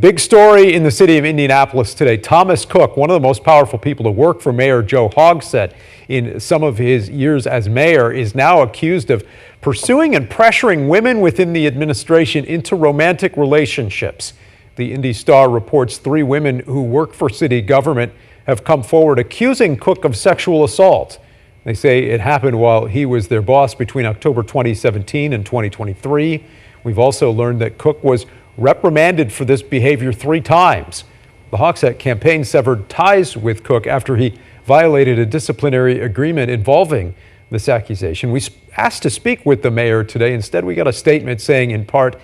Big story in the city of Indianapolis today. Thomas Cook, one of the most powerful people to work for Mayor Joe Hogsett in some of his years as mayor, is now accused of pursuing and pressuring women within the administration into romantic relationships. The Indy Star reports 3 women who work for city government have come forward accusing Cook of sexual assault. They say it happened while he was their boss between October 2017 and 2023. We've also learned that Cook was reprimanded for this behavior 3 times. The Hogsett campaign severed ties with Cook after he violated a disciplinary agreement involving this accusation. We asked to speak with the mayor today. Instead, we got a statement saying, in part,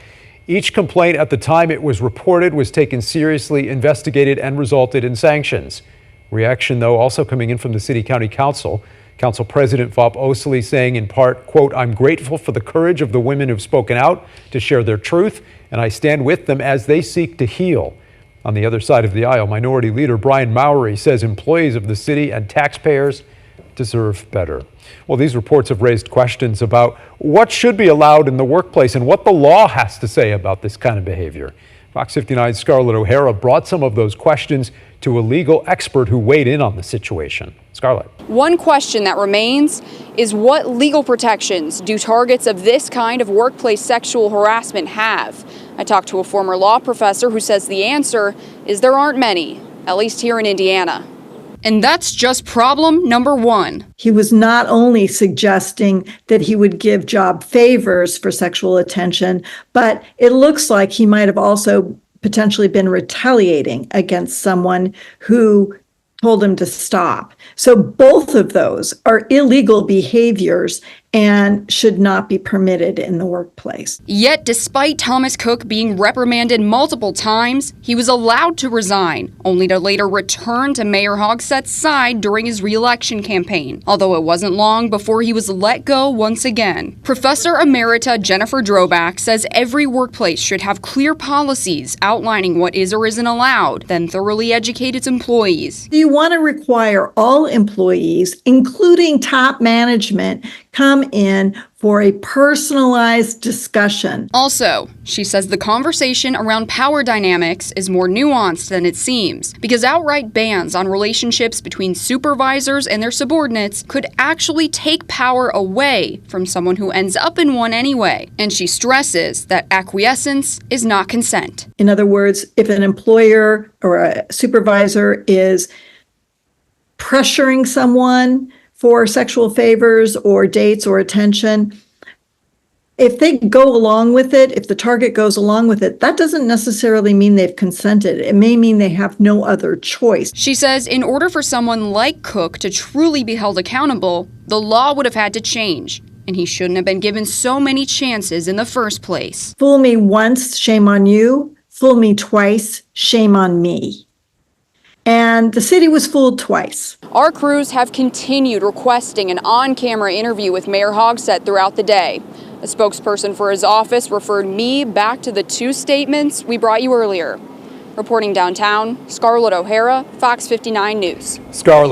each complaint at the time it was reported was taken seriously, investigated, and resulted in sanctions. Reaction, though, also coming in from the City County Council. Council President Vop Osili saying, in part, quote, "I'm grateful for the courage of the women who've spoken out to share their truth, and I stand with them as they seek to heal." On the other side of the aisle, Minority Leader Brian Mowry says employees of the city and taxpayers deserve better. Well, these reports have raised questions about what should be allowed in the workplace and what the law has to say about this kind of behavior. Fox 59's Scarlett O'Hara brought some of those questions to a legal expert who weighed in on the situation. Scarlett. One question that remains is, what legal protections do targets of this kind of workplace sexual harassment have? I talked to a former law professor who says the answer is there aren't many, at least here in Indiana. And that's just problem number 1. He was not only suggesting that he would give job favors for sexual attention, but it looks like he might have also potentially been retaliating against someone who told him to stop. So both of those are illegal behaviors and should not be permitted in the workplace. Yet, despite Thomas Cook being reprimanded multiple times, he was allowed to resign, only to later return to Mayor Hogsett's side during his re-election campaign, although it wasn't long before he was let go once again. Professor Emerita Jennifer Drobak says every workplace should have clear policies outlining what is or isn't allowed, then thoroughly educate its employees. You want to require all employees, including top management, come in for a personalized discussion. Also, she says the conversation around power dynamics is more nuanced than it seems, because outright bans on relationships between supervisors and their subordinates could actually take power away from someone who ends up in one anyway. And she stresses that acquiescence is not consent. In other words, if an employer or a supervisor is pressuring someone for sexual favors or dates or attention, if they go along with it, if the target goes along with it, that doesn't necessarily mean they've consented. It may mean they have no other choice. She says in order for someone like Cook to truly be held accountable, the law would have had to change, and he shouldn't have been given so many chances in the first place. Fool me once, shame on you. Fool me twice, shame on me. And the city was fooled twice. Our crews have continued requesting an on-camera interview with Mayor Hogsett throughout the day. A spokesperson for his office referred me back to the 2 statements we brought you earlier. Reporting downtown, Scarlett O'Hara, Fox 59 News. Scarlett.